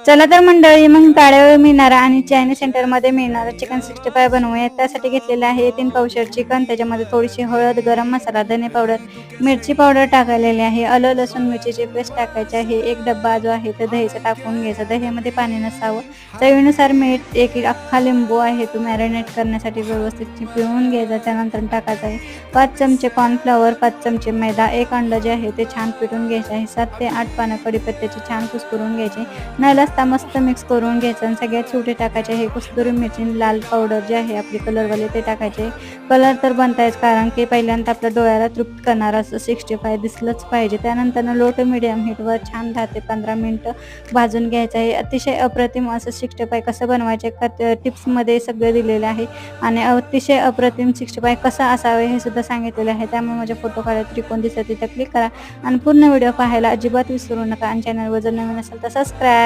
चला तर मंडळी, मग ताळ्यावर मिळणारा आणि चायनीज सेंटरमध्ये मिळणारा चिकन 65 बनवूया. त्यासाठी घेतलेलं आहे 3 पावशेर चिकन. त्याच्यामध्ये थोडीशी हळद, गरम मसाला, धने पावडर, मिरची पावडर टाकलेली आहे, आलं लसूण मिरचीची पेस्ट टाकायची आहे, एक डब्बा जो आहे तो दहीचा टाकून घ्यायचा. दह्यामध्ये पाणी नसावं. चवीनुसार मीठ, एक अख्खा लिंबू आहे तो मॅरिनेट करण्यासाठी व्यवस्थित पिळून घ्यायचा. त्यानंतर टाकायचा आहे 5 चमचे कॉर्नफ्लॉवर, 5 चमचे मैदा, एक अंडा जे आहे ते छान पिटून घ्यायचे आहे. 7 ते 8 पानं कढीपत्त्याची छान कुस्करून घ्यायची. न लसता मस्त मिक्स करून घ्यायचं आणि सगळ्यात शेवटी टाकायचे आहे कस्तुरी मिरची, लाल पावडर जे आहे आपली कलरवाले ते टाकायचे. कलर तर बनतायच, कारण की पहिल्यांदा आपल्या डोळ्याला तृप्त करणार असं 65 दिसलंच पाहिजे. त्यानंतर लो टू मिडियम हीटवर छान 10 ते 15 मिनिटं भाजून घ्यायचं आहे. अतिशय अप्रतिम असं 65 कसं बनवायचे टिप्समध्ये सगळं दिलेलं आहे आणि अतिशय अप्रतिम 65 कसं असावे हे सुद्धा सांगितलेलं आहे. त्यामुळे माझे फोटो काढत त्रिकोण दिसत तिथं क्लिक करा आणि पूर्ण व्हिडिओ पाहायला अजिबात विसरू नका. आणि चॅनलवर जर नवीन असेल तर सबस्क्राईब.